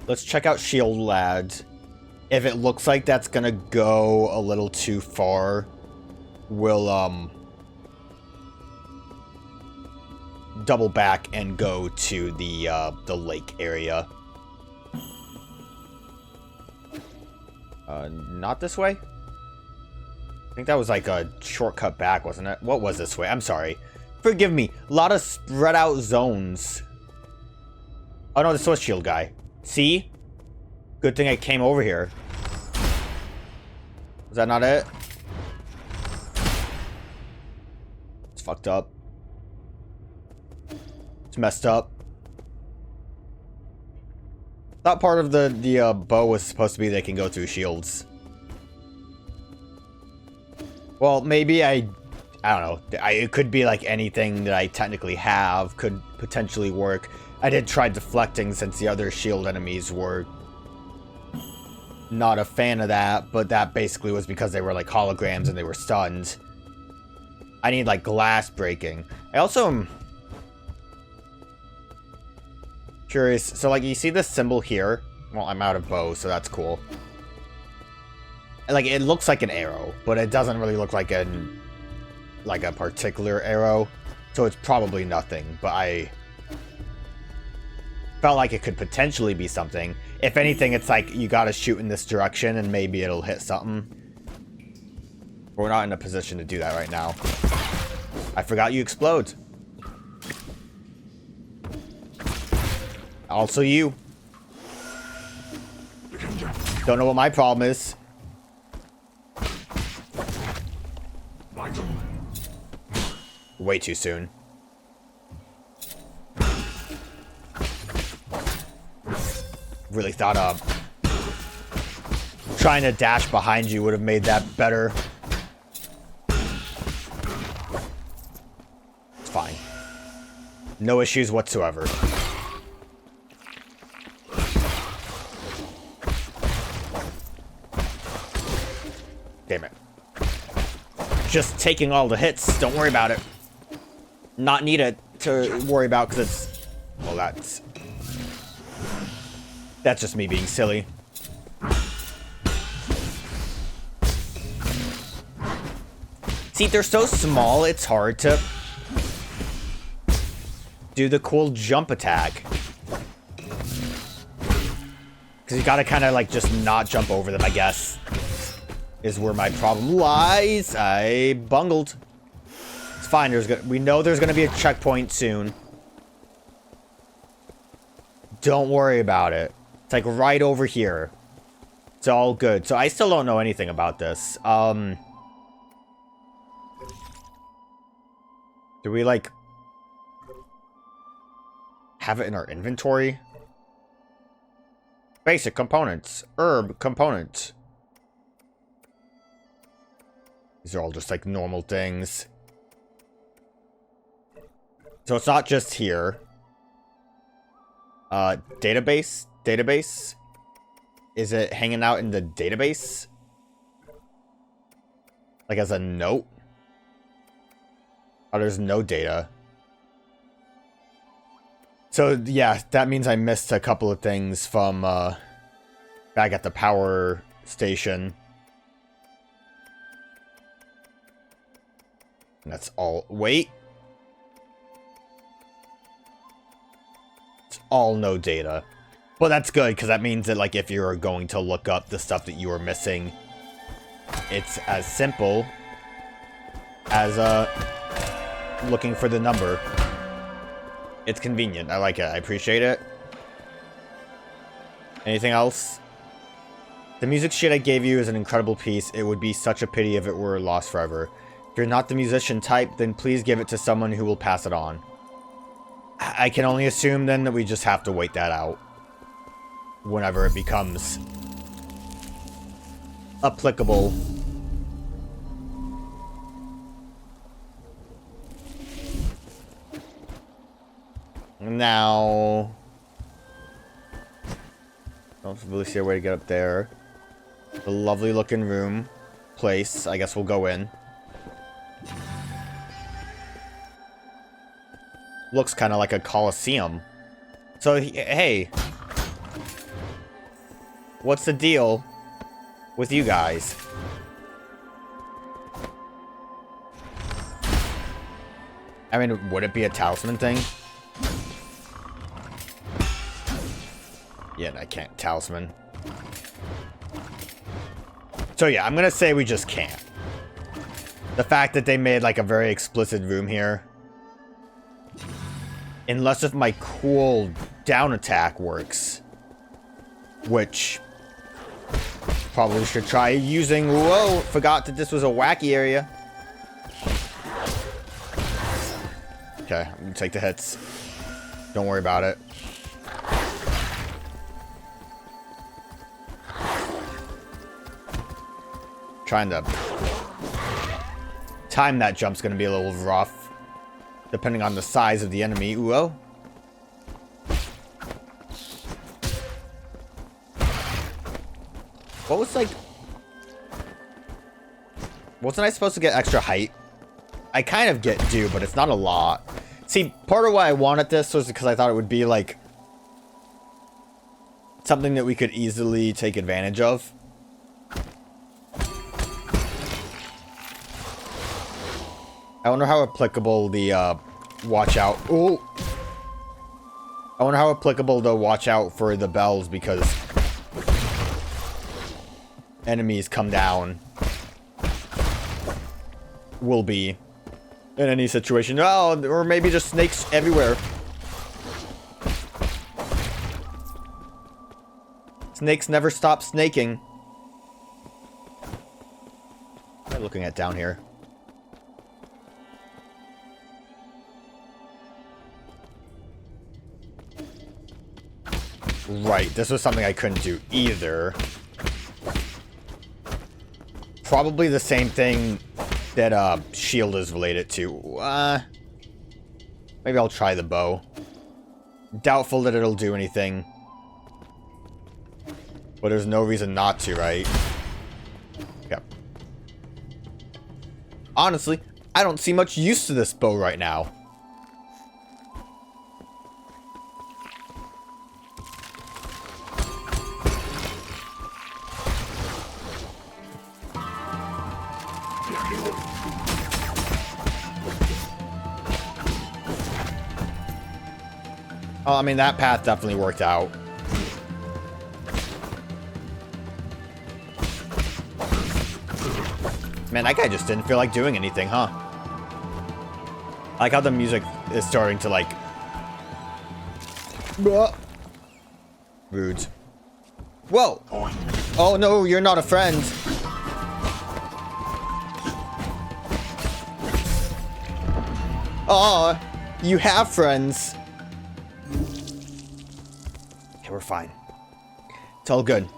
Let's check out Shield Lad. If it looks like that's gonna go a little too far, we'll, double back and go to the lake area. Not this way? I think that was like a shortcut back, wasn't it? What was this way? I'm sorry. Forgive me. A lot of spread out zones. Oh no, this was Shield Guy. See? Good thing I came over here. Is that not it? It's fucked up. It's messed up. Thought part of the bow was supposed to be they can go through shields. Well, maybe I don't know. It could be like anything that I technically have could potentially work. I did try deflecting since the other shield enemies were not a fan of that, but that basically was because they were like holograms and they were stunned. I need like glass breaking. I also am curious. So like you see this symbol here? Well, I'm out of bow, so that's cool. Like it looks like an arrow, but it doesn't really look like a particular arrow. So it's probably nothing, but I felt like it could potentially be something. If anything, it's like you gotta shoot in this direction and maybe it'll hit something. But we're not in a position to do that right now. I forgot you explode. Also you. Don't know what my problem is. Way too soon. Really thought trying to dash behind you would have made that better. It's fine. No issues whatsoever. Damn it. Just taking all the hits. Don't worry about it. Not needed to worry about because it's... Well, that's just me being silly. See, they're so small, it's hard to do the cool jump attack. Because you gotta kind of like just not jump over them, I guess. Is where my problem lies. I bungled. It's fine. We know there's gonna be a checkpoint soon. Don't worry about it. It's like right over here. It's all good. So I still don't know anything about this. Do we like have it in our inventory? Basic components. Herb component. These are all just like normal things. So it's not just here. Database? Database? Is it hanging out in the database? Like as a note? Oh, there's no data. So yeah, that means I missed a couple of things from back at the power station. And that's all. Wait. It's all no data. But that's good, because that means that, like, if you're going to look up the stuff that you are missing, it's as simple as looking for the number. It's convenient. I like it. I appreciate it. Anything else? The music sheet I gave you is an incredible piece. It would be such a pity if it were lost forever. If you're not the musician type, then please give it to someone who will pass it on. I can only assume then that we just have to wait that out. Whenever it becomes applicable. Now, don't really see a way to get up there. The lovely looking room, place. I guess we'll go in. Looks kind of like a coliseum. So, hey. What's the deal with you guys? I mean, would it be a talisman thing? Yeah, I can't. Talisman. So yeah, I'm gonna say we just can't. The fact that they made like a very explicit room here. Unless if my cool down attack works. Which probably should try using. Whoa, forgot that this was a wacky area. Okay, I'm gonna take the hits. Don't worry about it. Trying to time that jump's gonna be a little rough, depending on the size of the enemy. Whoa. What was like... Wasn't I supposed to get extra height? I kind of do, but it's not a lot. See, part of why I wanted this was because I thought it would be like... something that we could easily take advantage of. I wonder how applicable the, watch out... Ooh! I wonder how applicable the watch out for the bells, because... enemies come down. Will be. In any situation. Oh, or maybe just snakes everywhere. Snakes never stop snaking. What am I looking at down here? Right, this was something I couldn't do either. Probably the same thing that shield is related to. Maybe I'll try the bow. Doubtful that it'll do anything. But there's no reason not to, right? Yep. Honestly, I don't see much use to this bow right now. Oh, I mean, that path definitely worked out. Man, that guy just didn't feel like doing anything, huh? I like how the music is starting to, like... Rude. Whoa! Oh, no, you're not a friend. Oh, you have friends. Okay, we're fine. It's all good.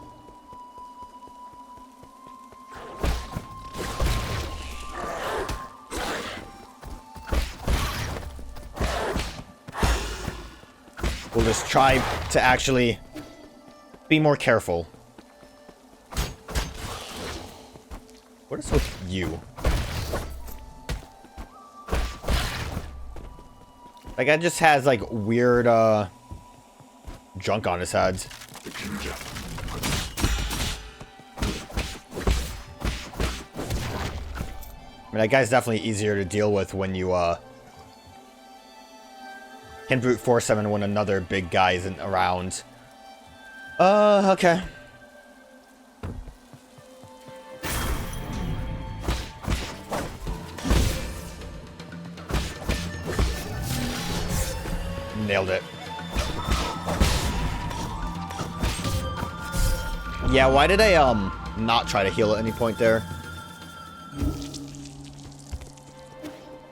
We'll just try to actually be more careful. What is with you? That guy just has, like, weird, junk on his head. I mean, that guy's definitely easier to deal with when you, can brute force him when another big guy isn't around. Okay. Nailed it. Yeah, why did I, not try to heal at any point there?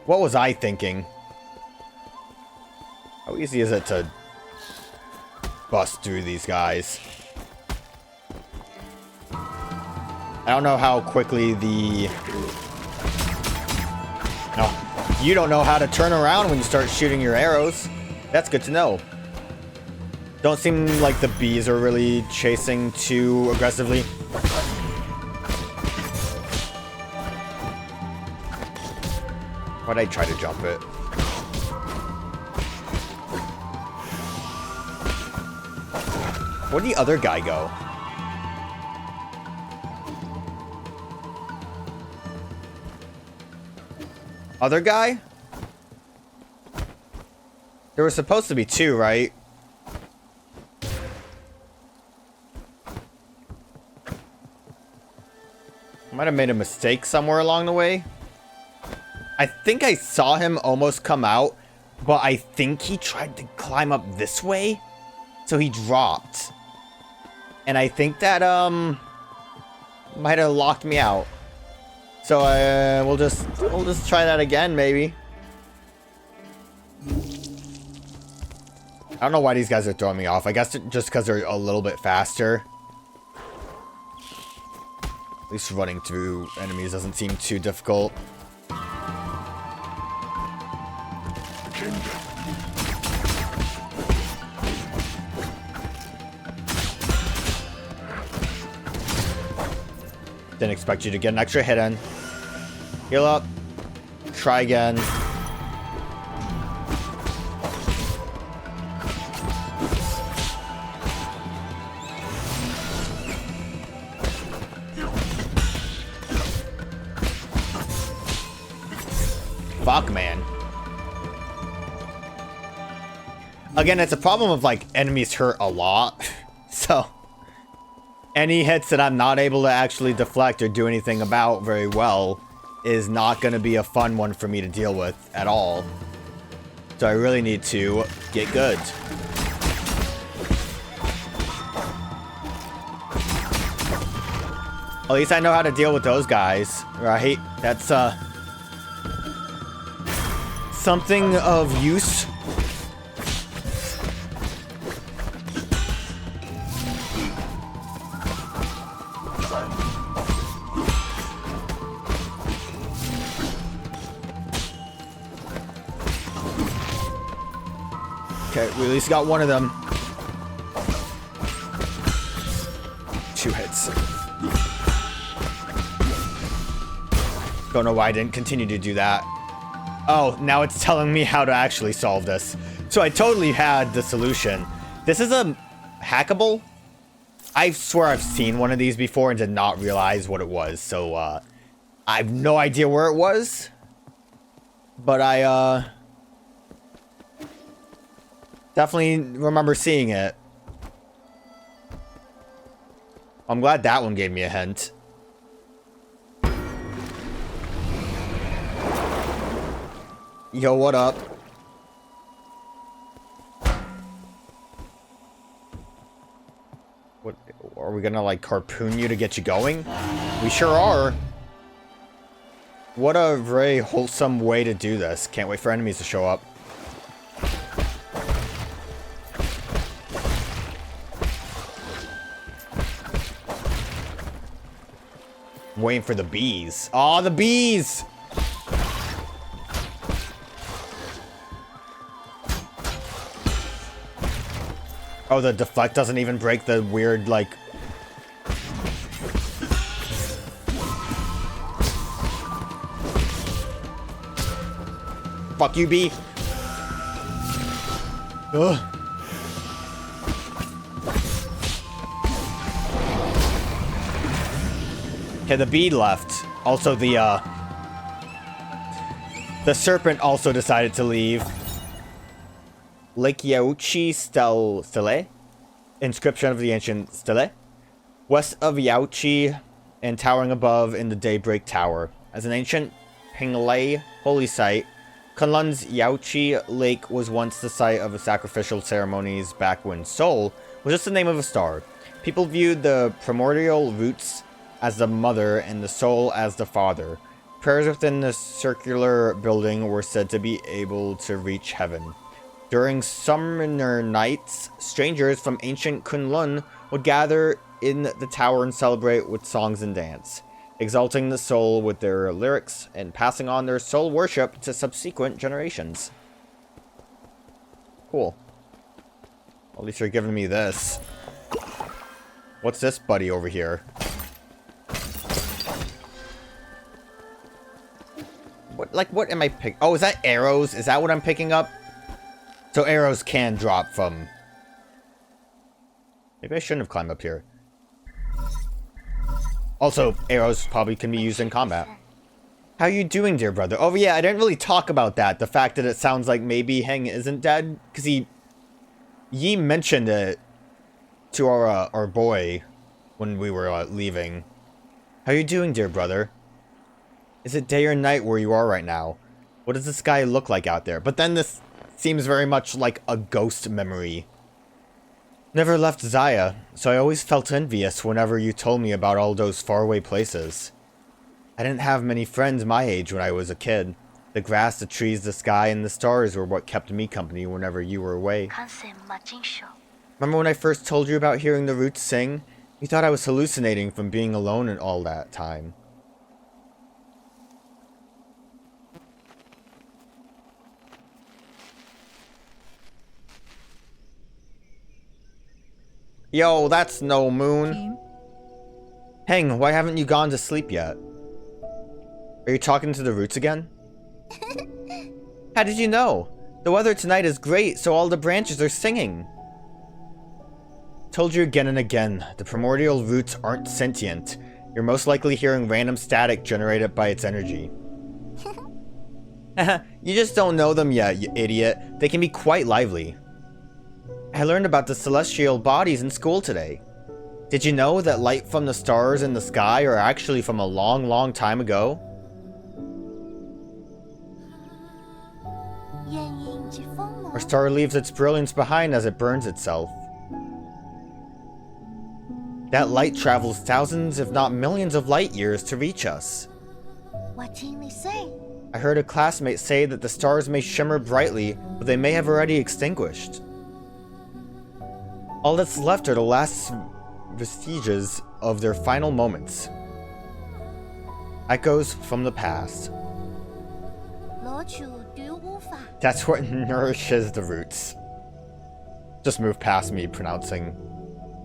What was I thinking? How easy is it to bust through these guys? I don't know how quickly the... No. You don't know how to turn around when you start shooting your arrows. That's good to know. Don't seem like the bees are really chasing too aggressively. Why'd I try to jump it? Where'd the other guy go? Other guy? There was supposed to be two, right? Might have made a mistake somewhere along the way. I think I saw him almost come out, but I think he tried to climb up this way, so he dropped. And I think that, might have locked me out. So, we'll just try that again, maybe. I don't know why these guys are throwing me off. I guess just because they're a little bit faster. At least running through enemies doesn't seem too difficult. Didn't expect you to get an extra hit in. Heal up. Try again. Fuck, man. Again, it's a problem of, like, enemies hurt a lot. So, any hits that I'm not able to actually deflect or do anything about very well is not going to be a fun one for me to deal with at all. So I really need to get good. At least I know how to deal with those guys, right? That's, something of use. Okay, we at least got one of them. 2 hits. Don't know why I didn't continue to do that. Oh, now it's telling me how to actually solve this. So I totally had the solution. This is a hackable. I swear I've seen one of these before and did not realize what it was. So, I have no idea where it was. But I, definitely remember seeing it. I'm glad that one gave me a hint. Yo, what up? What, are we gonna, like, harpoon you to get you going? We sure are. What a very wholesome way to do this. Can't wait for enemies to show up. I'm waiting for the bees. Aw, the bees! Oh, the deflect doesn't even break the weird, like... Fuck you, bee. Ugh. Okay, the bee left. Also, the serpent also decided to leave. Lake Yauchi Stele? Inscription of the ancient stele. West of Yauchi and towering above in the Daybreak Tower. As an ancient Penglai holy site, Kunlun's Yauchi Lake was once the site of the sacrificial ceremonies back when Seoul was just the name of a star. People viewed the primordial roots as the mother and the soul as the father. Prayers within the circular building were said to be able to reach heaven. During summer nights, strangers from ancient Kunlun would gather in the tower and celebrate with songs and dance, exalting the soul with their lyrics and passing on their soul worship to subsequent generations. Cool. At least you're giving me this. What's this buddy over here? What am I picking? Oh, is that arrows? Is that what I'm picking up? So arrows can drop from... Maybe I shouldn't have climbed up here. Also, arrows probably can be used in combat. How you doing, dear brother? Oh yeah, I didn't really talk about that. The fact that it sounds like maybe Heng isn't dead. Because Yi mentioned it to our boy when we were leaving. How you doing, dear brother? Is it day or night where you are right now? What does the sky look like out there? But then this seems very much like a ghost memory. Never left Zaya, so I always felt envious whenever you told me about all those faraway places. I didn't have many friends my age when I was a kid. The grass, the trees, the sky, and the stars were what kept me company whenever you were away. Remember when I first told you about hearing the roots sing? You thought I was hallucinating from being alone and all that time. Yo, that's no moon. Heng, why haven't you gone to sleep yet? Are you talking to the roots again? How did you know? The weather tonight is great, so all the branches are singing. Told you again and again, the primordial roots aren't sentient. You're most likely hearing random static generated by its energy. You just don't know them yet, you idiot. They can be quite lively. I learned about the celestial bodies in school today. Did you know that light from the stars in the sky are actually from a long, long time ago? Our star leaves its brilliance behind as it burns itself. That light travels thousands, if not millions of light years to reach us. What can they say? I heard a classmate say that the stars may shimmer brightly, but they may have already extinguished. All that's left are the last vestiges of their final moments. Echoes from the past. That's what nourishes the roots. Just move past me pronouncing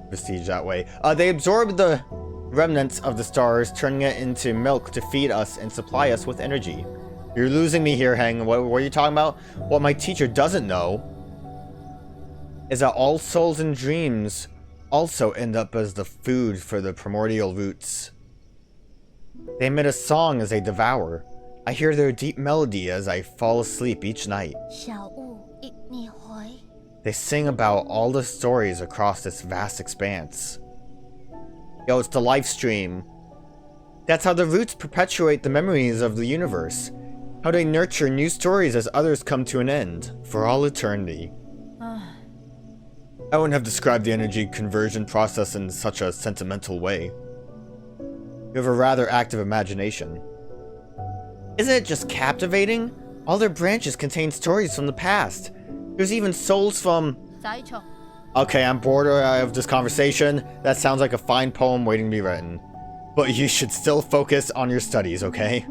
vestige that way. They absorb the remnants of the stars, turning it into milk to feed us and supply us with energy. You're losing me here, Heng. What are you talking about? What my teacher doesn't know is that all souls and dreams also end up as the food for the primordial roots. They emit a song as they devour. I hear their deep melody as I fall asleep each night. They sing about all the stories across this vast expanse. Yo, it's the live stream. That's how the roots perpetuate the memories of the universe. How they nurture new stories as others come to an end, for all eternity. I wouldn't have described the energy conversion process in such a sentimental way. You have a rather active imagination. Isn't it just captivating? All their branches contain stories from the past. There's even souls from... Okay, I'm bored of this conversation. That sounds like a fine poem waiting to be written. But you should still focus on your studies, okay?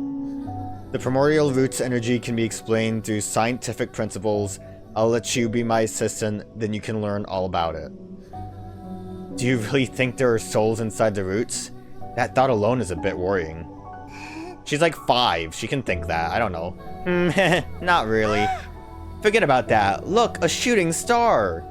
The primordial roots energy can be explained through scientific principles. I'll let you be my assistant, then you can learn all about it. Do you really think there are souls inside the roots? That thought alone is a bit worrying. She's like 5, she can think that, I don't know. Not really. Forget about that. Look, a shooting star!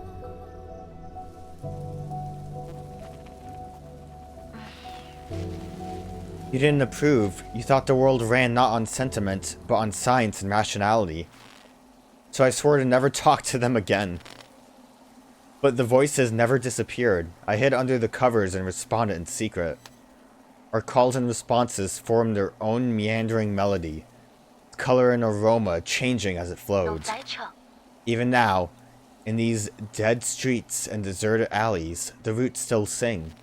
You didn't approve. You thought the world ran not on sentiment, but on science and rationality. So I swore to never talk to them again. But the voices never disappeared. I hid under the covers and responded in secret. Our calls and responses formed their own meandering melody, color and aroma changing as it flowed. Even now, in these dead streets and deserted alleys, the roots still sing.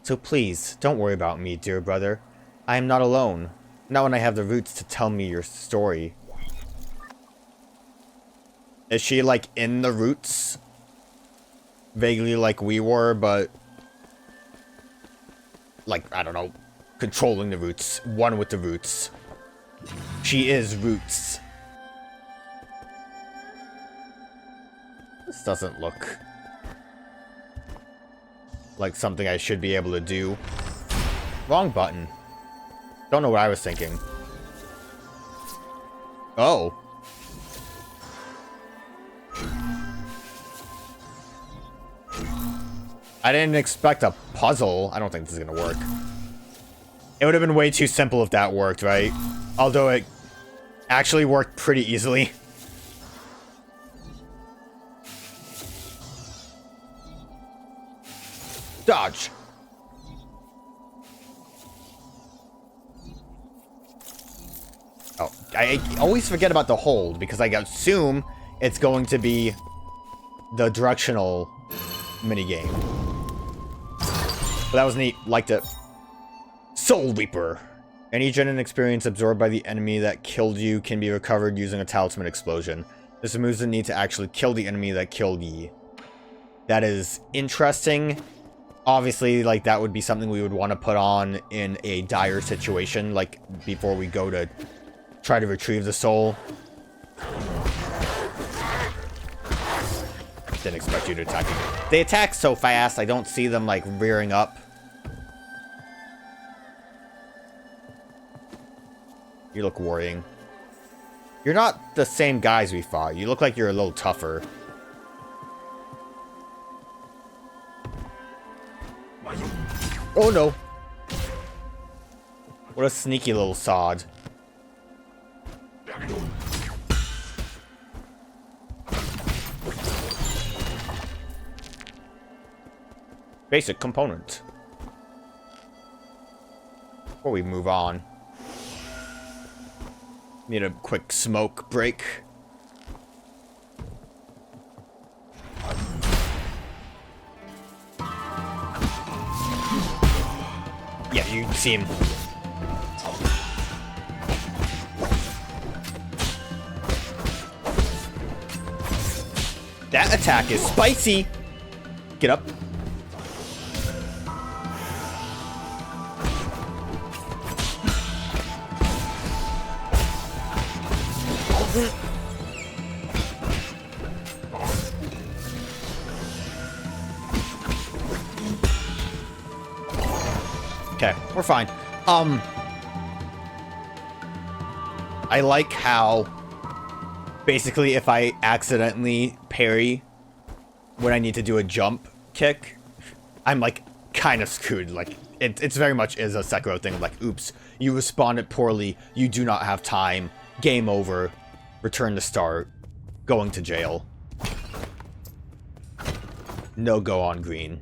So please, don't worry about me, dear brother. I am not alone. Not when I have the roots to tell me your story. Is she, like, in the roots? Vaguely like we were, but... like, I don't know, controlling the roots, one with the roots. She is roots. This doesn't look like something I should be able to do. Wrong button. Don't know what I was thinking. Oh. I didn't expect a puzzle. I don't think this is gonna work. It would have been way too simple if that worked, right? Although it actually worked pretty easily. Dodge. Oh, I always forget about the hold because I assume it's going to be the directional minigame. But that was neat. Liked it. Soul Reaper. Any genetic experience absorbed by the enemy that killed you can be recovered using a talisman explosion. This removes the need to actually kill the enemy that killed ye. That is interesting. Obviously, like, that would be something we would want to put on in a dire situation, like, before we go to try to retrieve the soul. Didn't expect you to attack me. They attack so fast, I don't see them, like, rearing up. You look worrying. You're not the same guys we fought. You look like you're a little tougher. Oh no. What a sneaky little sod. Basic component. Before we move on. Need a quick smoke break. Yeah, you see him. That attack is spicy. Get up. Okay, we're fine. I like how basically if I accidentally parry when I need to do a jump kick, I'm like kind of screwed. Like it's very much is a Sekiro thing. Like, oops, you responded poorly. You do not have time. Game over. Return to start. Going to jail. No go on green.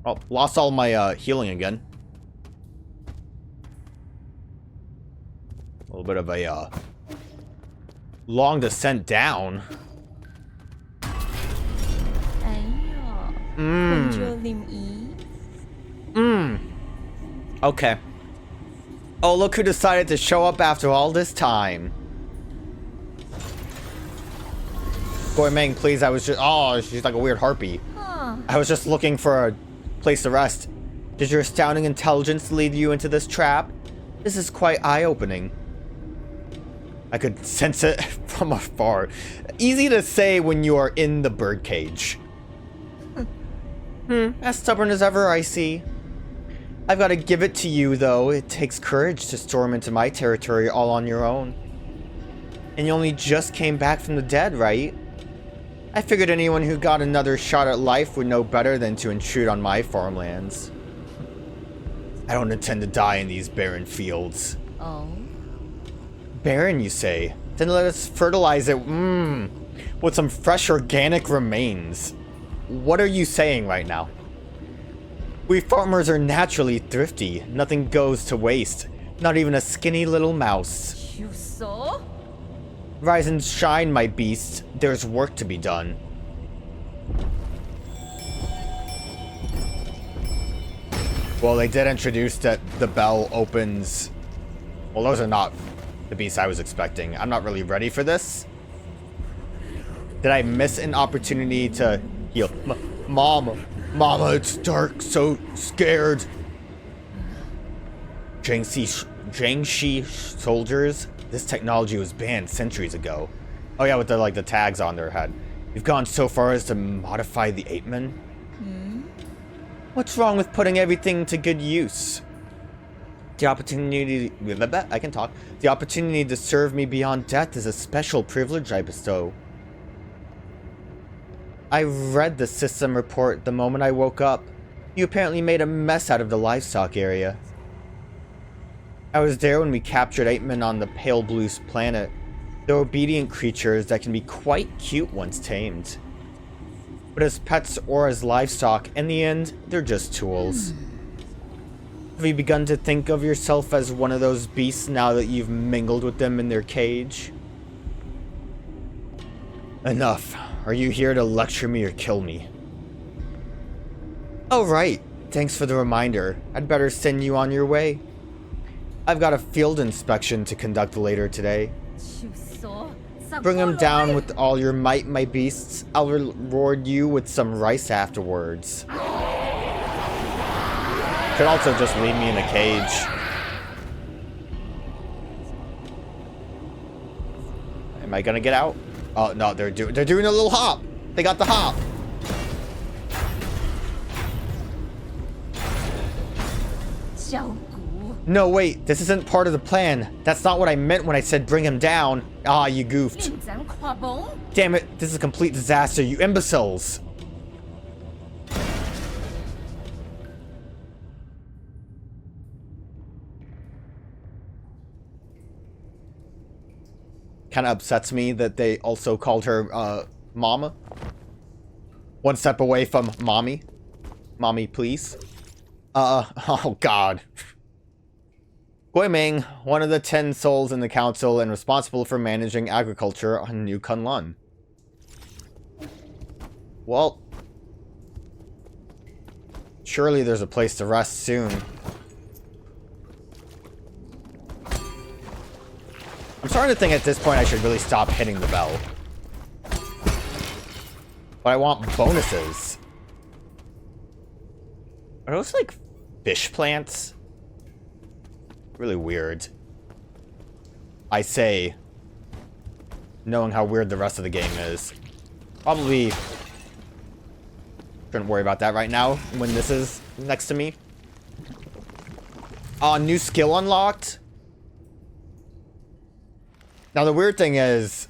Oh, lost all my healing again. A little bit of a long descent down. Okay. Oh, look who decided to show up after all this time. Boy, Meng, please, I was just... Oh, she's like a weird harpy. I was just looking for a place to rest. Did your astounding intelligence lead you into this trap? This is quite eye-opening. I could sense it from afar. Easy to say when you are in the birdcage. As stubborn as ever, I see. I've got to give it to you, though. It takes courage to storm into my territory all on your own. And you only just came back from the dead, right? I figured anyone who got another shot at life would know better than to intrude on my farmlands. I don't intend to die in these barren fields. Oh? Barren, you say? Then let us fertilize it, with some fresh organic remains. What are you saying right now? We farmers are naturally thrifty. Nothing goes to waste. Not even a skinny little mouse. You saw? Rise and shine, my beast. There's work to be done. Well, they did introduce that the bell opens... Well, those are not the beasts I was expecting. I'm not really ready for this. Did I miss an opportunity to heal? Mama, it's dark, so scared. Jiangxi soldiers? This technology was banned centuries ago. Oh yeah, with the the tags on their head. You've gone so far as to modify the apemen? What's wrong with putting everything to good use? The opportunity... I can talk. The opportunity to serve me beyond death is a special privilege I bestow. I read the system report the moment I woke up. You apparently made a mess out of the livestock area. I was there when we captured 8 men on the Pale Blue's planet. They're obedient creatures that can be quite cute once tamed. But as pets or as livestock, in the end, they're just tools. Have you begun to think of yourself as one of those beasts now that you've mingled with them in their cage? Enough. Are you here to lecture me or kill me? Oh right. Thanks for the reminder. I'd better send you on your way. I've got a field inspection to conduct later today. Bring him down with all your might, my beasts. I'll reward you with some rice afterwards. Could also just leave me in a cage. Am I gonna get out? Oh no, they're doing a little hop. They got the hop. No, wait, this isn't part of the plan. That's not what I meant when I said bring him down. Ah, you goofed. Damn it, this is a complete disaster, you imbeciles. Kind of upsets me that they also called her, Mama. One step away from Mommy. Mommy, please. Oh god. Guiming, one of the 10 souls in the council and responsible for managing agriculture on New Kunlun. Well, surely there's a place to rest soon. I'm starting to think at this point I should really stop hitting the bell. But I want bonuses. Are those like fish plants? Really weird. I say, knowing how weird the rest of the game is. Probably shouldn't worry about that right now when this is next to me. New skill unlocked. Now the weird thing is,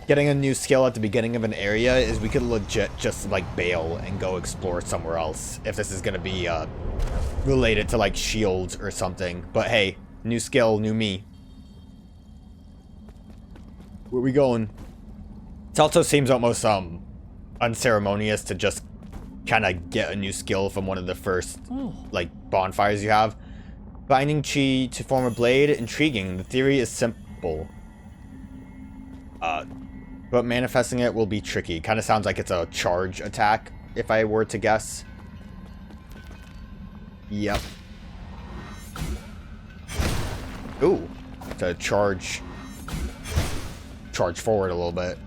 getting a new skill at the beginning of an area is we could legit just like bail and go explore somewhere else if this is gonna be related to like shields or something. But hey, new skill, new me. Where we going? It also seems almost unceremonious to just kind of get a new skill from one of the first like bonfires you have. Binding chi to form a blade, intriguing. The theory is simple. But manifesting it will be tricky. Kind of sounds like it's a charge attack, if I were to guess. Yep. Ooh. To charge forward a little bit.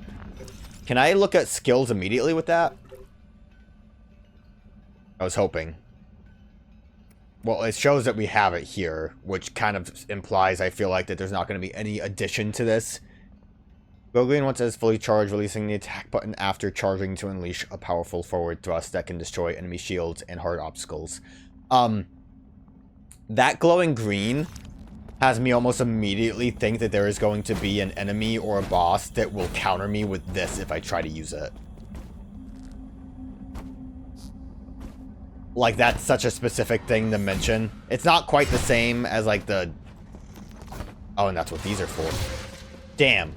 Can I look at skills immediately with that? I was hoping. Well, it shows that we have it here, which kind of implies, I feel like, that there's not going to be any addition to this. Goguen, once it is fully charged, releasing the attack button after charging to unleash a powerful forward thrust that can destroy enemy shields and hard obstacles. That glowing green has me almost immediately think that there is going to be an enemy or a boss that will counter me with this if I try to use it. Like, that's such a specific thing to mention. It's not quite the same as, like, the... Oh, and that's what these are for. Damn.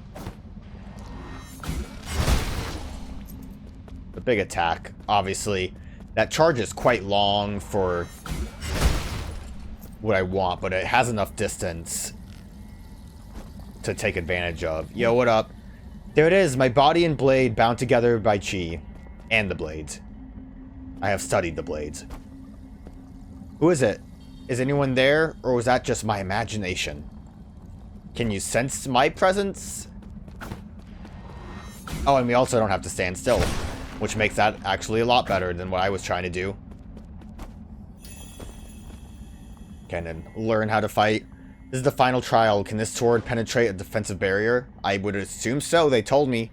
The big attack, obviously. That charge is quite long for what I want, but it has enough distance to take advantage of. Yo, what up? There it is, my body and blade bound together by chi. And the blades. I have studied the blades. Who is it? Is anyone there, or was that just my imagination? Can you sense my presence? Oh, and we also don't have to stand still, which makes that actually a lot better than what I was trying to do. Can then learn how to fight. This is the final trial. Can this sword penetrate a defensive barrier? I would assume so, they told me.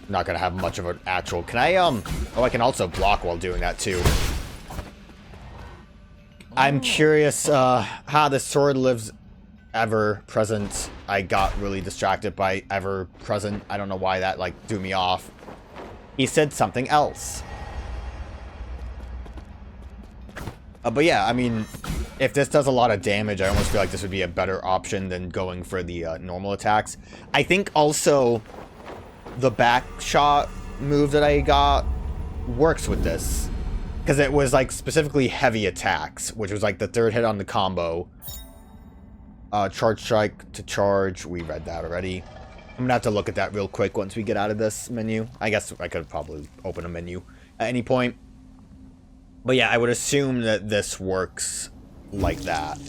Not gonna have much of an actual... Can I, Oh, I can also block while doing that, too. I'm curious how the sword lives ever present. I got really distracted by ever present. I don't know why that like threw me off. He said something else. But yeah, I mean, if this does a lot of damage, I almost feel like this would be a better option than going for the normal attacks. I think also the back shot move that I got works with this. Because it was like specifically heavy attacks, which was like the third hit on the combo. Charge strike to charge. We read that already. I'm gonna have to look at that real quick once we get out of this menu. I guess I could probably open a menu at any point. But yeah, I would assume that this works like that.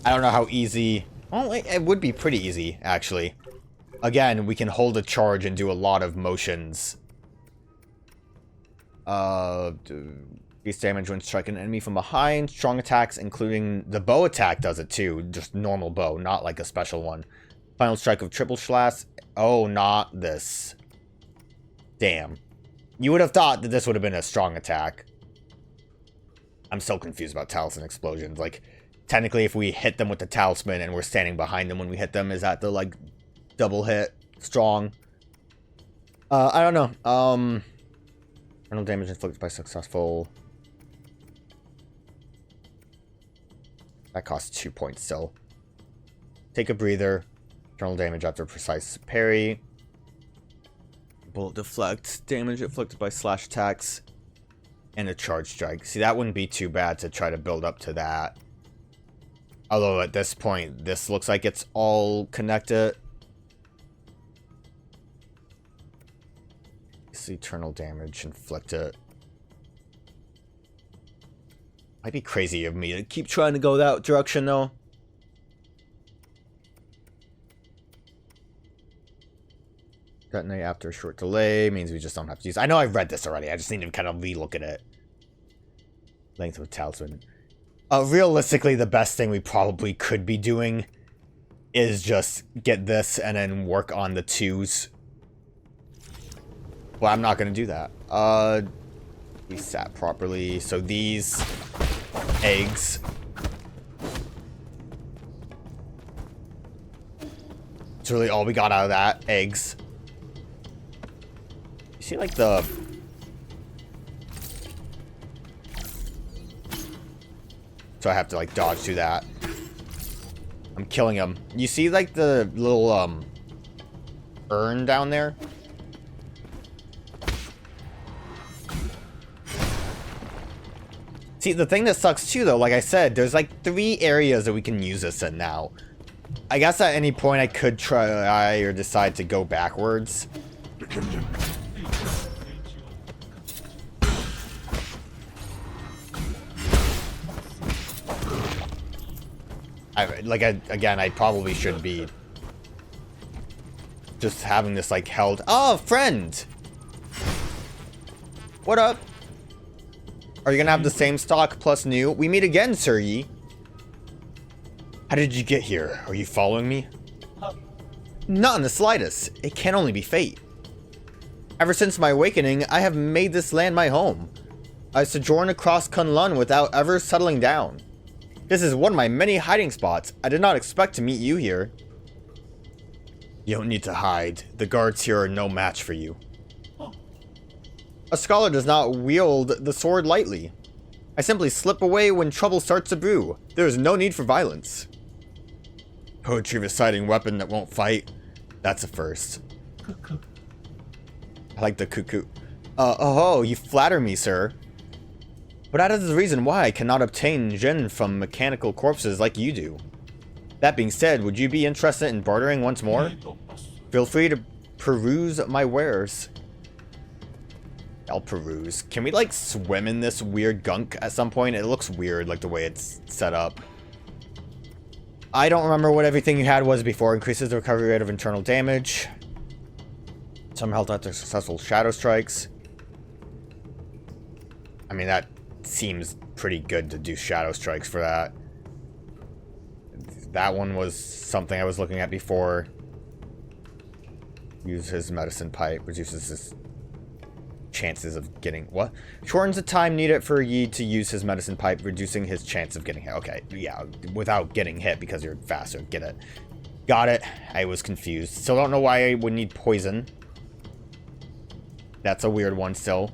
I don't know how easy... Well, it would be pretty easy, actually. Again, we can hold a charge and do a lot of motions. Increase damage when striking an enemy from behind. Strong attacks, including the bow attack, does it too. Just normal bow, not like a special one. Final strike of triple slash. Oh, not this. Damn. You would have thought that this would have been a strong attack. I'm so confused about talisman explosions. Like, technically, if we hit them with the talisman and we're standing behind them when we hit them, is that the, like, double hit strong? I don't know. Internal damage inflicted by successful. That costs 2 points still. Take a breather. Internal damage after precise parry. Bullet deflect. Damage inflicted by slash attacks. And a charge strike. See, that wouldn't be too bad to try to build up to that. Although at this point, this looks like it's all connected. It's eternal damage inflicted. Might be crazy of me to keep trying to go that direction, though. Detonate after a short delay means we just don't have to use. I know I've read this already. I just need to kind of re-look at it. Length of talisman. Realistically, the best thing we probably could be doing is just get this and then work on the twos. Well, I'm not going to do that. We sat properly. So these eggs. It's really all we got out of that. Eggs. You see, like, the... So I have to, like, dodge through that. I'm killing him. You see, like, the little, urn down there? See, the thing that sucks, too, though, like I said, there's, like, 3 areas that we can use this in now. I guess at any point I could try or decide to go backwards. Again, I probably should be just having this, like, held. Oh, friend! What up? Are you gonna have the same stock plus new? We meet again, Sir Yi. How did you get here? Are you following me? Not in the slightest. It can only be fate. Ever since my awakening, I have made this land my home. I sojourn across Kunlun without ever settling down. This is one of my many hiding spots. I did not expect to meet you here. You don't need to hide. The guards here are no match for you. A scholar does not wield the sword lightly. I simply slip away when trouble starts to brew. There is no need for violence. Poetry reciting weapon that won't fight. That's a first. I like the cuckoo. Oh, you flatter me, sir. But that is the reason why I cannot obtain Jin from mechanical corpses like you do. That being said, would you be interested in bartering once more? Feel free to peruse my wares. I'll peruse. Can we, like, swim in this weird gunk at some point? It looks weird, like, the way it's set up. I don't remember what everything you had was before. Increases the recovery rate of internal damage. Some health after successful shadow strikes. I mean, that seems pretty good to do shadow strikes for that. That one was something I was looking at before. Use his medicine pipe. Reduces his chances of getting... What? Shortens the time needed for Yi to use his medicine pipe, reducing his chance of getting hit. Okay, yeah, without getting hit because you're faster. Get it. Got it. I was confused. Still don't know why I would need poison. That's a weird one still.